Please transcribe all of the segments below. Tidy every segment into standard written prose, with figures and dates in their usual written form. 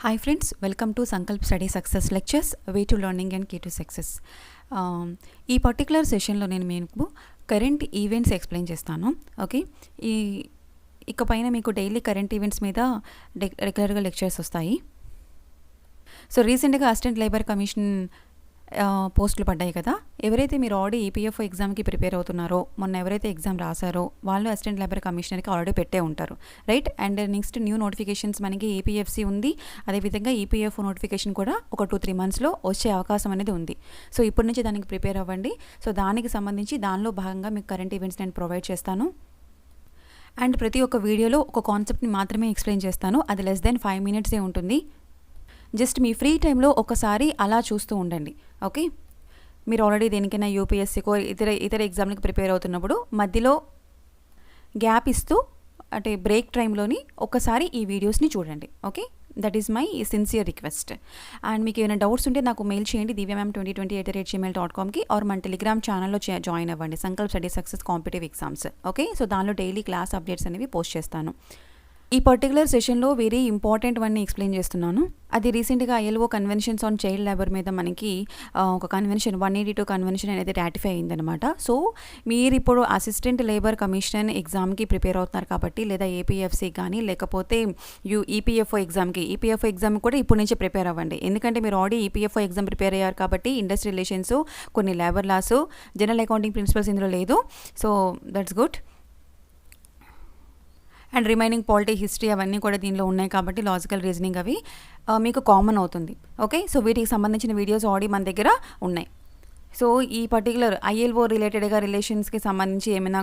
Hi friends, welcome to Sankalp Study Success Lectures, Way to Learning and Key to Success. ఈ particular సెషన్లో నేను మీకు current events explain చేస్తాను. Okay, ఇకపైన మీకు డైలీ కరెంట్ ఈవెంట్స్ మీద రెగ్యులర్గా లెక్చర్స్ వస్తాయి. సో రీసెంట్గా అసిస్టెంట్ లేబర్ కమిషన్ పోస్టులు పడ్డాయి కదా. ఎవరైతే మీరు ఆల్రెడీ ఈపీఎఫ్ఓ ఎగ్జామ్కి ప్రిపేర్ అవుతున్నారో, మొన్న ఎవరైతే ఎగ్జామ్ రాశారో వాళ్ళు అసిస్టెంట్ లేబర్ కమిషనర్కి ఆల్రెడీ పెట్టే ఉంటారు, right. And next new notifications మనకి ఏపీఎఫ్సి ఉంది, అదేవిధంగా ఈపీఎఫ్ఓ నోటిఫికేషన్ కూడా ఒక 2-3 మంత్స్లో వచ్చే అవకాశం అనేది ఉంది. సో ఇప్పటి నుంచి దానికి ప్రిపేర్ అవ్వండి. సో దానికి సంబంధించి దానిలో భాగంగా మీకు కరెంట్ ఈవెంట్స్ నేను ప్రొవైడ్ చేస్తాను. అండ్ ప్రతి ఒక్క వీడియోలో ఒక కాన్సెప్ట్ని మాత్రమే ఎక్స్ప్లెయిన్ చేస్తాను. అది లెస్ దెన్ 5 minutes ఉంటుంది. జస్ట్ మీ ఫ్రీ టైంలో ఒకసారి అలా చూస్తూ ఉండండి. ఓకే, మీరు ఆల్రెడీ దేనికైనా యూపీఎస్సీకో ఇతర ఎగ్జామ్కి ప్రిపేర్ అవుతున్నప్పుడు మధ్యలో గ్యాప్ ఇస్తూ అంటే బ్రేక్ టైంలోని ఒకసారి ఈ వీడియోస్ని చూడండి. Okay, that is my sincere request. And మీకు ఏమైనా డౌట్స్ ఉంటే నాకు మెయిల్ చేయండి divyamam2020@gmail.comకి, ఆర్ మన టెలిగ్రామ్ ఛానల్లో జాయిన్ అవ్వండి, Sankalp study success competitive exams. Okay, so దానిలో డైలీ క్లాస్ అప్డేట్స్ అనేవి పోస్ట్ చేస్తాను. ఈ పర్టికులర్ సెషన్లో వెరీ ఇంపార్టెంట్ వన్ని ఎక్స్ప్లెయిన్ చేస్తున్నాను. అది రీసెంట్గా ILO conventions on child labour మీద మనకి ఒక కన్వెన్షన్ 182 కన్వెన్షన్ అనేది రాటిఫై అయిందనమాట. సో మీరు ఇప్పుడు అసిస్టెంట్ లేబర్ కమిషన్ ఎగ్జామ్కి ప్రిపేర్ అవుతున్నారు కాబట్టి, లేదా ఏపీఎఫ్సీ కానీ లేకపోతే ఈపీఎఫ్ఓ ఎగ్జామ్ కూడా ఇప్పటి నుంచి ప్రిపేర్ అవ్వండి. ఎందుకంటే మీరు ఆల్రెడీ ఈపీఎఫ్ఓ ఎగ్జామ్ ప్రిపేర్ అయ్యారు కాబట్టి ఇండస్ట్రీ రిలేషన్స్, కొన్ని labour laws, general accounting principles ఇందులో లేదు. So that's good. And remaining polity, history అవన్నీ కూడా దీనిలో ఉన్నాయి కాబట్టి లాజికల్ రీజనింగ్ అవి మీకు కామన్ అవుతుంది. ఓకే, సో వీటికి సంబంధించిన వీడియోస్ ఆల్రెడీ మన దగ్గర ఉన్నాయి. సో ఈ పర్టికులర్ ఐఎల్ఓ రిలేటెడ్గా రిలేషన్స్కి సంబంధించి ఏమైనా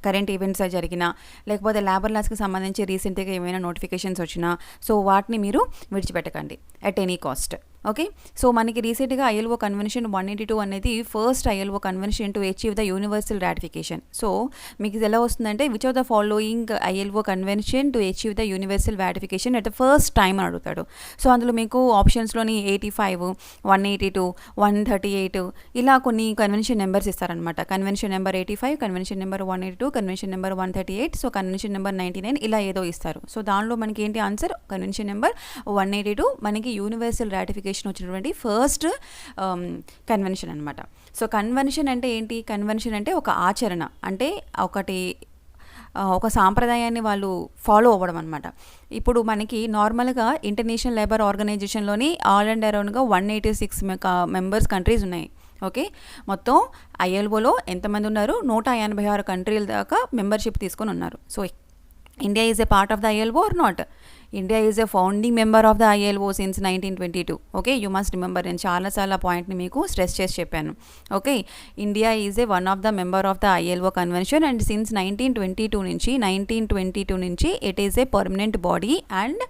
కరెంట్ ఈవెంట్స్ జరిగినా, లేకపోతే లేబర్ లాస్కి సంబంధించి రీసెంట్గా ఏమైనా నోటిఫికేషన్స్ వచ్చినా, సో వాటిని మీరు విడిచిపెట్టకండి at any cost. Okay, so మనకి రీసెంట్గా ఐఎల్ఓ కన్వెన్షన్ 182 అనేది first ILO convention to achieve the universal ratification. So మీకు ఇది ఎలా వస్తుందంటే, which of the following ILO convention to achieve the universal ratification at the first time అని అడుగుతాడు. So అందులో మీకు ఆప్షన్స్లోని 85, 182, 138 ఇలా కొన్ని కన్వెన్షన్ నెంబర్స్ ఇస్తారనమాట. Convention number 85, convention number 182, convention number 138, so convention number 99 ఇలా ఏదో ఇస్తారు. సో దానిలో మనకి ఏంటి ఆన్సర్, కన్వెన్షన్ నెంబర్ 182 మనకి యూనివర్సల్ రాటిఫికేషన్ వచ్చినటువంటి ఫస్ట్ కన్వెన్షన్ అనమాట. సో కన్వెన్షన్ అంటే ఏంటి? కన్వెన్షన్ అంటే ఒక ఆచరణ, అంటే ఒక సాంప్రదాయాన్ని వాళ్ళు ఫాలో అవ్వడం అనమాట. ఇప్పుడు మనకి నార్మల్గా ఇంటర్నేషనల్ లేబర్ ఆర్గనైజేషన్లోని ఆల్ అండ్ అరౌండ్గా 186 మెంబర్స్ కంట్రీస్ ఉన్నాయి. ఓకే, మొత్తం ఐఎల్ఓలో ఎంతమంది ఉన్నారు? 186 కంట్రీల దాకా మెంబర్షిప్ తీసుకొని ఉన్నారు. So India is a part of the ILO or not? India is a founding member of the ILO since 1922. Okay, you must remember. నేను చాలా పాయింట్ని మీకు స్ట్రెస్ చేసి చెప్పాను. Okay, India is a one of the member of the ILO convention and since 1922 నుంచి it is a permanent body and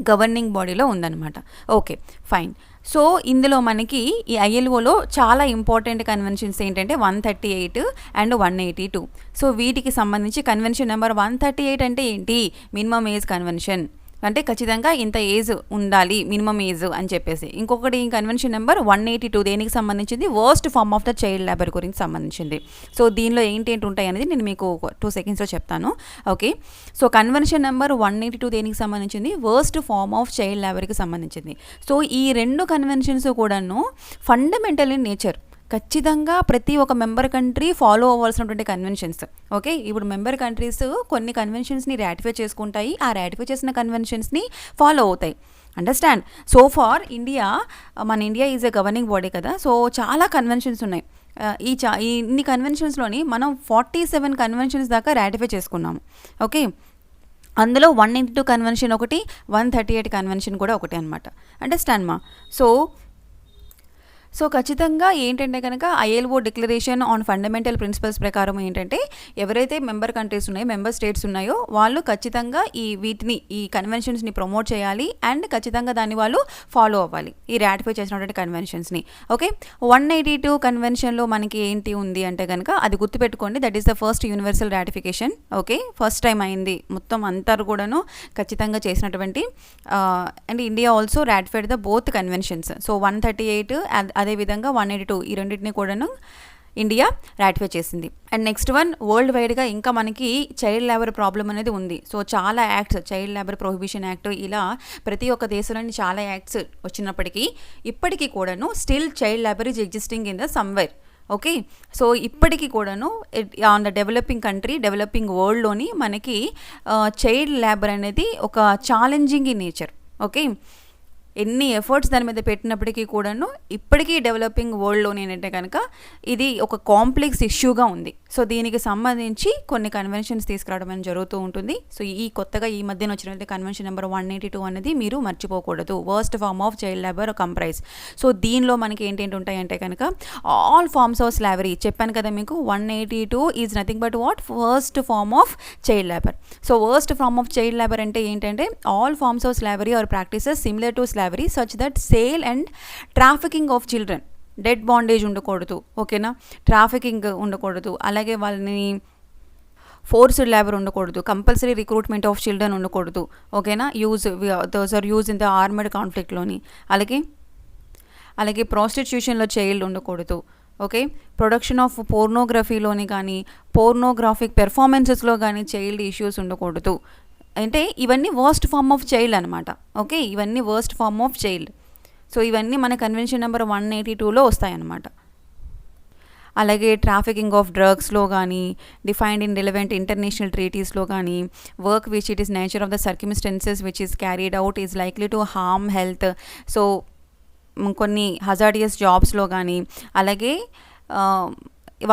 governing బాడీలో ఉందన్నమాట. Okay, fine. So ఇందులో మనకి ఈ ఐఎల్ఓలో చాలా ఇంపార్టెంట్ కన్వెన్షన్స్ ఏంటంటే 138 అండ్ 182. సో వీటికి సంబంధించి కన్వెన్షన్ నెంబర్ 138 అంటే ఏంటి? మినిమం ఏజ్ కన్వెన్షన్, అంటే ఖచ్చితంగా ఇంత ఏజ్ ఉండాలి మినిమం ఏజ్ అని చెప్పేసి. ఇంకొకటి కన్వెన్షన్ నెంబర్ 182 దేనికి సంబంధించింది? Worst form of the child labour గురించి సంబంధించింది. సో దీనిలో ఏంటి ఉంటాయి అనేది నేను మీకు 2 secondsలో చెప్తాను. ఓకే, సో కన్వెన్షన్ నెంబర్ 182 దేనికి సంబంధించింది? వర్స్ట్ ఫార్మ్ ఆఫ్ చైల్డ్ లేబర్కి సంబంధించింది. సో ఈ 2 కన్వెన్షన్స్ కూడాను ఫండమెంటల్ ఇన్ నేచర్, ఖచ్చితంగా ప్రతి ఒక్క మెంబర్ కంట్రీ ఫాలో అవ్వాల్సినటువంటి కన్వెన్షన్స్. ఓకే, ఇప్పుడు మెంబర్ కంట్రీస్ కొన్ని కన్వెన్షన్స్ని రాటిఫై చేసుకుంటాయి, ఆ రాటిఫై చేసిన కన్వెన్షన్స్ని ఫాలో అవుతాయి. అండర్స్టాండ్? సో ఫార్ ఇండియా, మన India is a governing body కదా, సో చాలా కన్వెన్షన్స్ ఉన్నాయి. ఇన్ని కన్వెన్షన్స్లోని మనం 47 కన్వెన్షన్స్ దాకా రాటిఫై చేసుకున్నాము. ఓకే, అందులో 182 కన్వెన్షన్ ఒకటి, 138 కన్వెన్షన్ కూడా ఒకటి అనమాట. అండర్స్టాండ్ మా? సో ఖచ్చితంగా ఏంటంటే కనుక ILO declaration on fundamental principles ప్రకారం ఏంటంటే, ఎవరైతే మెంబర్ కంట్రీస్ ఉన్నాయో, మెంబర్ స్టేట్స్ ఉన్నాయో వాళ్ళు ఖచ్చితంగా ఈ కన్వెన్షన్స్ని ప్రమోట్ చేయాలి అండ్ ఖచ్చితంగా దాన్ని వాళ్ళు ఫాలో అవ్వాలి, ఈ రాటిఫై చేసినటువంటి కన్వెన్షన్స్ని. ఓకే, 182 కన్వెన్షన్లో మనకి ఏంటి ఉంది అంటే కనుక, అది గుర్తుపెట్టుకోండి, that is the first universal ratification. Okay, first time అయింది, మొత్తం అంతా కూడాను ఖచ్చితంగా చేసినటువంటి. And India also ratified the both conventions. So 138 అదేవిధంగా 182 ఈ రెండింటిని కూడాను ఇండియా రాటిఫై చేసింది. అండ్ నెక్స్ట్ వన్, వరల్డ్ వైడ్గా ఇంకా మనకి చైల్డ్ లేబర్ ప్రాబ్లం అనేది ఉంది. సో చాలా acts, child labour prohibition act, ఇలా ప్రతి ఒక్క దేశంలోని చాలా యాక్ట్స్ వచ్చినప్పటికీ ఇప్పటికీ కూడాను still child labour is existing in the somewhere. Okay, so ఇప్పటికీ కూడాను ఆన్ ద డెవలపింగ్ వరల్డ్లోని మనకి చైల్డ్ లేబర్ అనేది ఒక ఛాలెంజింగ్ ఇన్ నేచర్. ఓకే, ఎన్ని ఎఫర్ట్స్ దాని మీద పెట్టినప్పటికీ కూడాను ఇప్పటికీ డెవలపింగ్ వరల్డ్లోని ఏంటంటే కనుక ఇది ఒక కాంప్లెక్స్ ఇష్యూగా ఉంది. సో దీనికి సంబంధించి కొన్ని కన్వెన్షన్స్ తీసుకురావడం అనేది జరుగుతూ ఉంటుంది. సో కొత్తగా ఈ మధ్యన వచ్చినట్టు కన్వెన్షన్ నెంబర్ 182 అనేది మీరు మర్చిపోకూడదు. Worst form of child labour comprise. So దీనిలో మనకి ఏంటేంటి ఉంటాయంటే కనుక ఆల్ ఫార్మ్స్ ఆఫ్ స్లావరీ. చెప్పాను కదా మీకు, 182 is nothing but what, worst form of child labour. So worst form of child labour అంటే ఏంటంటే all forms of slavery or practices similar to slavery such that sale and trafficking of children, debt bondage ఉండకూడదు. ఓకేనా, trafficking ఉండకూడదు, అలాగే వాళ్ళని forced labour ఉండకూడదు, compulsory recruitment of children ఉండకూడదు. ఓకేనా, those are use in the armed కాన్ఫ్లిక్ట్లోని. అలాగే ప్రాస్టిట్యూషన్లో చైల్డ్ ఉండకూడదు. ఓకే, ప్రొడక్షన్ ఆఫ్ పోర్నోగ్రఫీలోని కానీ పోర్నోగ్రాఫిక్ పెర్ఫార్మెన్సెస్లో కానీ చైల్డ్ ఇష్యూస్ ఉండకూడదు. అంటే ఇవన్నీ వర్స్ట్ ఫార్మ్ ఆఫ్ చైల్డ్ అనమాట. ఓకే, ఇవన్నీ worst form of child. So ఇవన్నీ మన కన్వెన్షన్ నెంబర్ 182లో వస్తాయన్నమాట. అలాగే ట్రాఫికింగ్ ఆఫ్ డ్రగ్స్లో కానీ, డిఫైన్డ్ ఇన్ రిలవెంట్ ఇంటర్నేషనల్ ట్రీటీస్లో కానీ, work which it is nature of the circumstances which is carried out is likely to harm health. So కొన్ని hazardous జాబ్స్లో కానీ, అలాగే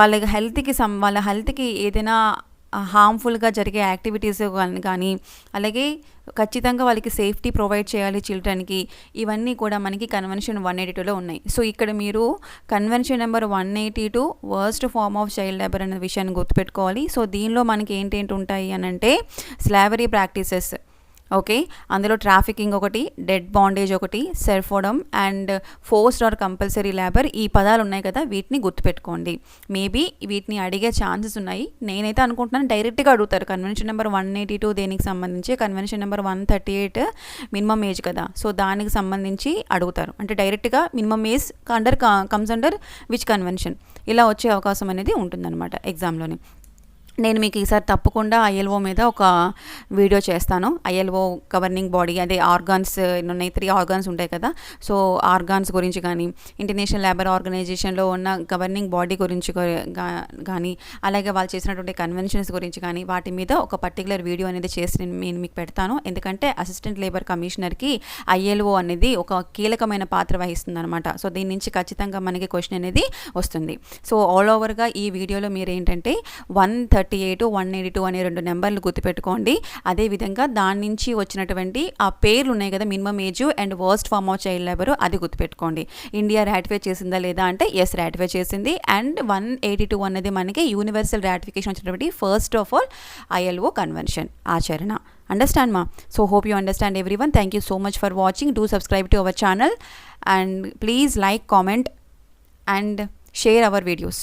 వాళ్ళ హెల్త్కి ఏదైనా హార్మ్ఫుల్గా జరిగే యాక్టివిటీస్ కానీ, అలాగే ఖచ్చితంగా వాళ్ళకి సేఫ్టీ ప్రొవైడ్ చేయాలి చిల్డ్రన్కి. ఇవన్నీ కూడా మనకి కన్వెన్షన్ 182లో ఉన్నాయి. సో ఇక్కడ మీరు convention number 182 worst form of child labour అనే విషయాన్ని గుర్తుపెట్టుకోవాలి. సో దీనిలో మనకి ఏంటేంటి ఉంటాయి అని అంటే స్లావరీ ప్రాక్టీసెస్. ఓకే, అందులో ట్రాఫికింగ్ ఒకటి, డెడ్ బాండేజ్ ఒకటి, serfdom and forced or compulsory labour, ఈ పదాలు ఉన్నాయి కదా, వీటిని గుర్తుపెట్టుకోండి. మేబీ వీటిని అడిగే ఛాన్సెస్ ఉన్నాయి. నేనైతే అనుకుంటున్నాను డైరెక్ట్గా అడుగుతారు. కన్వెన్షన్ నెంబర్ 182 దేనికి సంబంధించి, కన్వెన్షన్ నెంబర్ 138 మినిమం ఏజ్ కదా, సో దానికి సంబంధించి అడుగుతారు. అంటే డైరెక్ట్గా minimum age comes under which convention, ఇలా వచ్చే అవకాశం అనేది ఉంటుందన్నమాట ఎగ్జామ్లోని. నేను మీకు ఈసారి తప్పకుండా ఐఎల్ఓ మీద ఒక వీడియో చేస్తాను. ఐఎల్ఓ గవర్నింగ్ బాడీ, అదే ఆర్గాన్స్ ఉన్నాయి, 3 ఆర్గాన్స్ ఉంటాయి కదా. సో ఆర్గాన్స్ గురించి కానీ, ఇంటర్నేషనల్ లేబర్ ఆర్గనైజేషన్లో ఉన్న గవర్నింగ్ బాడీ గురించి కానీ, అలాగే వాళ్ళు చేసినటువంటి కన్వెన్షన్స్ గురించి కానీ, వాటి మీద ఒక పర్టికులర్ వీడియో అనేది చేసి నేను మీకు పెడతాను. ఎందుకంటే అసిస్టెంట్ లేబర్ కమిషనర్కి ఐఎల్ఓ అనేది ఒక కీలకమైన పాత్ర వహిస్తుంది అనమాట. సో దీని నుంచి ఖచ్చితంగా మనకి క్వశ్చన్ అనేది వస్తుంది. సో ఆల్ ఓవర్గా ఈ వీడియోలో మీరు ఏంటంటే 138, 182 అనే 2 నెంబర్లు గుర్తుపెట్టుకోండి. అదేవిధంగా దాని నుంచి వచ్చినటువంటి ఆ పేర్లు ఉన్నాయి కదా, minimum age and worst form of child labour, అది గుర్తుపెట్టుకోండి. ఇండియా రాటిఫై చేసిందా లేదా అంటే ఎస్, రాటిఫై చేసింది. అండ్ 182 అనేది మనకి యూనివర్సల్ రాటిఫికేషన్ వచ్చినటువంటి first of all ILO convention ఆచరణ. Understand ma? So hope you understand everyone. Thank you so much for watching. Do subscribe to our channel and please like, comment and share our videos.